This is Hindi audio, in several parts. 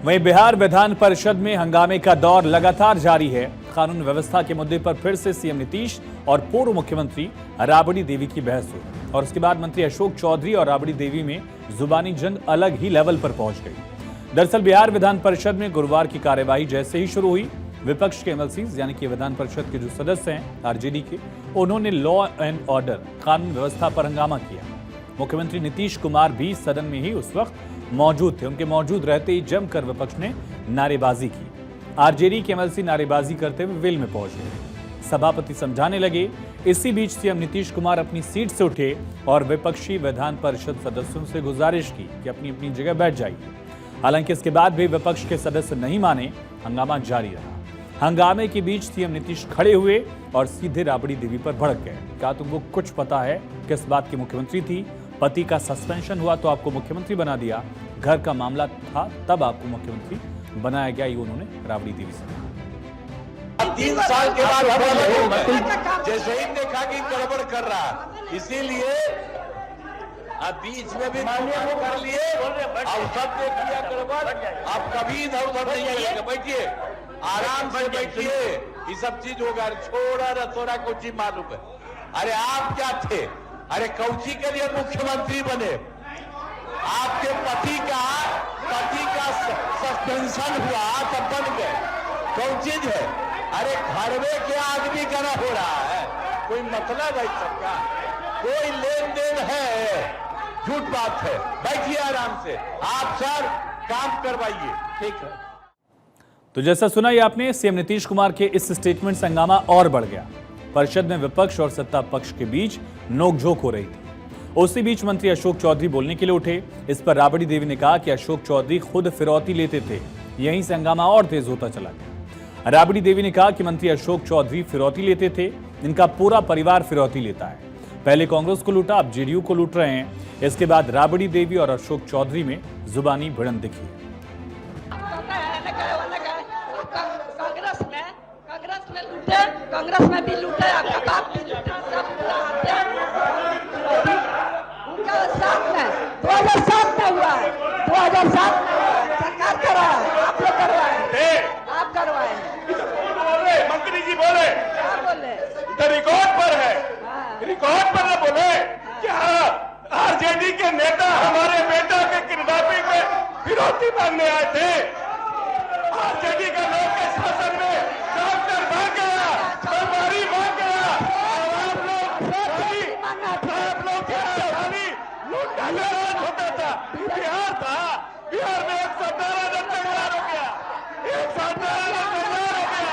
वहीं बिहार विधान परिषद में हंगामे का दौर लगातार जारी है। कानून व्यवस्था के मुद्दे पर फिर से सीएम नीतीश और पूर्व मुख्यमंत्री राबड़ी देवी की बहस हुई और उसके बाद मंत्री अशोक चौधरी और राबड़ी देवी में जुबानी जंग अलग ही लेवल पर पहुंच गई। दरअसल बिहार विधान परिषद में गुरुवार की कार्यवाही जैसे ही शुरू हुई, विपक्ष के एमएलसीज यानी कि विधान परिषद के जो सदस्य हैं आरजेडी के, उन्होंने लॉ एंड ऑर्डर कानून व्यवस्था पर हंगामा किया। मुख्यमंत्री नीतीश कुमार भी सदन में ही उस वक्त मौजूद थे। उनके मौजूद रहते ही जमकर विपक्ष ने नारेबाजी की। आरजेडी के एमएलसी नारेबाजी करते हुए वेल में पहुंच गए। सभापति समझाने लगे। इसी बीच सीएम नीतीश कुमार अपनी सीट से उठे और विपक्षी विधान परिषद सदस्यों से गुजारिश की कि अपनी अपनी जगह बैठ जाइए। हालांकि इसके बाद भी विपक्ष के सदस्य नहीं माने, हंगामा जारी रहा। हंगामे के बीच सीएम नीतीश खड़े हुए और सीधे राबड़ी देवी पर भड़क गए। कहा तुमको कुछ पता है किस बात की मुख्यमंत्री थी? पति का सस्पेंशन हुआ तो आपको मुख्यमंत्री बना दिया, घर का मामला था तब आपको मुख्यमंत्री बनाया गया, ये उन्होंने राबड़ी देवी से कहा। 3 साल के बाद जैसे ही देखा कि गड़बड़ कर रहा, इसीलिए अब बीच में भी कर लिए और सब देख लिया गड़बड़। आप कभी इधर उधर नहीं जाइएगा, बैठिए आराम से बैठिए, ये सब चीज होगा। छोड़ा रसोड़ा को चीज मालूम है। अरे आप क्या थे? अरे कौची के लिए मुख्यमंत्री बने? आपके पति का सस्पेंशन हुआ तब बन गए, कौन चीज है? अरे घर में क्या आदमी का ना हो रहा है? कोई मतलब है सबका? कोई लेन देन है? झूठ बात है। बैठिए आराम से, आप सर काम करवाइए, ठीक है। तो जैसा सुना ये आपने, सीएम नीतीश कुमार के इस स्टेटमेंट से हंगामा और बढ़ गया। परिषद में विपक्ष और सत्ता पक्ष के बीच नोकझोंक हो रही थी। उसी बीच मंत्री अशोक चौधरी बोलने के लिए उठे। इस पर राबड़ी देवी ने कहा कि अशोक चौधरी खुद फिरौती लेते थे। यहीं से हंगामा और तेज होता चला गया। राबड़ी देवी ने कहा कि मंत्री अशोक चौधरी फिरौती लेते थे, इनका पूरा परिवार फिरौती लेता है। पहले कांग्रेस को लूटा, अब जेडीयू को लूट रहे हैं। इसके बाद राबड़ी देवी और अशोक चौधरी में जुबानी भिड़ंत दिखी। कांग्रेस में भी लूटे, आपका बाप भी लूटे, सब उनका साथ में 2007 में हुआ है। 2007 में सरकार करवाए, आप लोग करवाए, आप करवाए। मंत्री जी बोले, क्या बोले? रिकॉर्ड पर है, रिकॉर्ड पर न बोले क्या आरजेडी के नेता हमारे बेटा के किडनैपिंग में फिरौती मांगने आए थे? आरजेडी के लोग के शासन में डॉक्टर मार गया, सरकारी मार गया, आप लोग लूट डाले होता था। बिहार था, बिहार में 112 रन तैयार हो गया, 112 रन तैयार हो गया।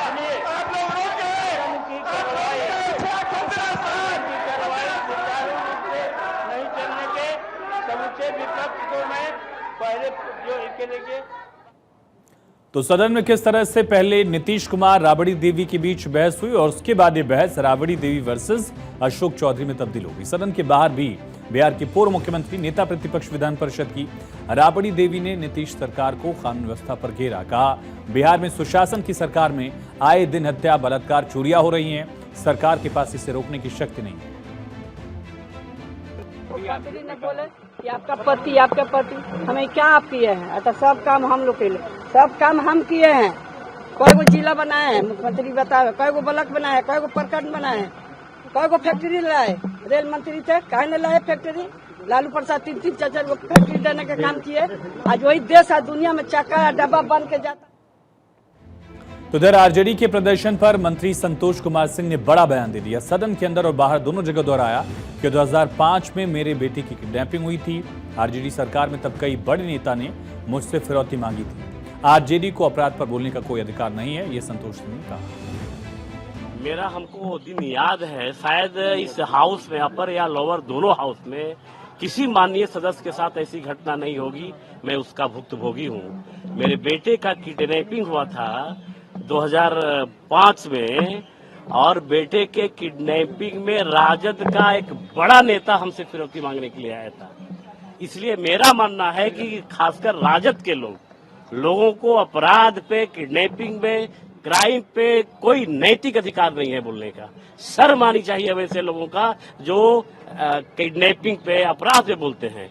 आप लोग रोक गए, नहीं चलने के समूचे विपक्ष को मैं पहले जो इसके लेके। तो सदन में किस तरह से पहले नीतीश कुमार राबड़ी देवी के बीच बहस हुई और उसके बाद ये बहस राबड़ी देवी वर्सेस अशोक चौधरी में तब्दील हो गई। सदन के बाहर भी बिहार के पूर्व मुख्यमंत्री, नेता प्रतिपक्ष विधान परिषद की राबड़ी देवी ने नीतीश सरकार को कानून व्यवस्था पर घेरा। कहा बिहार में सुशासन की सरकार में आए दिन हत्या, बलात्कार, चोरियां हो रही हैं। सरकार के पास इसे रोकने की शक्ति नहीं है। ने बोले कि आपका पति हमें क्या आप किए हैं? अच्छा, सब काम हम लोग के लिए, सब काम हम किए हैं। कोई को जिला बनाए हैं, मुख्यमंत्री बताए, कोई को ब्लॉक बनाए हैं, कोई को प्रखंड बनाए हैं, कोई को फैक्ट्री लाए। रेल मंत्री थे, काहे न लाए फैक्ट्री? लालू प्रसाद 3 4 को फैक्ट्री देने का काम किए। आज वही देश है दुनिया में चक्का डब्बा बन के जाता। तो इधर आरजेडी के प्रदर्शन पर मंत्री संतोष कुमार सिंह ने बड़ा बयान दे दिया। सदन के अंदर और बाहर दोनों जगह दोहराया कि 2005 में मेरे बेटे की किडनैपिंग हुई थी। आरजेडी सरकार में तब कई बड़े नेता ने मुझसे फिरौती मांगी थी। आरजेडी को अपराध पर बोलने का कोई अधिकार नहीं है, ये संतोष सिंह ने कहा। मेरा हमको दिन याद है, शायद इस हाउस में, अपर या लोअर दोनों हाउस में किसी माननीय सदस्य के साथ ऐसी घटना नहीं होगी। मैं उसका भुक्तभोगी हूँ। मेरे बेटे का किडनैपिंग हुआ था 2005 में और बेटे के किडनैपिंग में राजद का एक बड़ा नेता हमसे फिरौती मांगने के लिए आया था। इसलिए मेरा मानना है कि खासकर राजद के लोगों को अपराध पे, किडनैपिंग में, क्राइम पे कोई नैतिक अधिकार नहीं है बोलने का। शर्म आनी चाहिए वैसे लोगों का जो किडनैपिंग पे, अपराध पे बोलते हैं।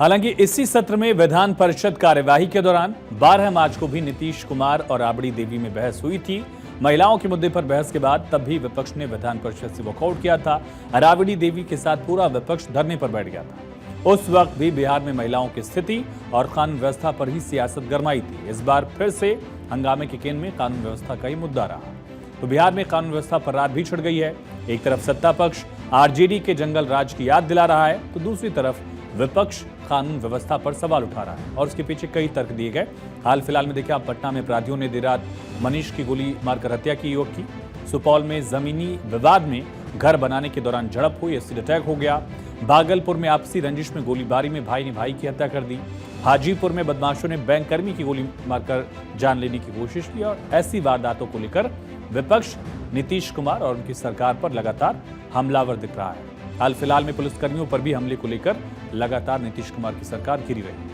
हालांकि इसी सत्र में विधान परिषद कार्यवाही के दौरान 12 मार्च को भी नीतीश कुमार और राबड़ी देवी में बहस हुई थी। महिलाओं के मुद्दे पर बहस के बाद तब भी विपक्ष ने विधान परिषद से वॉकआउट किया था। राबड़ी देवी के साथ पूरा विपक्ष धरने पर बैठ गया था। उस वक्त भी बिहार में महिलाओं की स्थिति और कानून व्यवस्था पर ही सियासत गरमाई थी। इस बार फिर से हंगामे के केंद्र में कानून व्यवस्था का ही मुद्दा रहा। तो बिहार में कानून व्यवस्था पर रात भी छिड़ गई है। एक तरफ सत्ता पक्ष आरजेडी के जंगल राज की याद दिला रहा है, तो दूसरी तरफ विपक्ष कानून व्यवस्था पर सवाल उठा रहा है और उसके पीछे कई तर्क दिए गए। हाल फिलहाल में देखिए आप, पटना में अपराधियों ने देर रात मनीष की गोली मारकर हत्या की युवक की। सुपौल में जमीनी विवाद में घर बनाने के दौरान झड़प हुई, एसिड अटैक हो गया। भागलपुर में आपसी रंजिश में गोलीबारी में भाई ने भाई की हत्या कर दी। हाजीपुर में बदमाशों ने बैंक कर्मी की गोली मारकर जान लेने की कोशिश की। और ऐसी वारदातों को लेकर विपक्ष नीतीश कुमार और उनकी सरकार पर लगातार हमलावर दिख रहा है। हाल फिलहाल में पुलिसकर्मियों पर भी हमले को लेकर लगातार नीतीश कुमार की सरकार घिरी रही।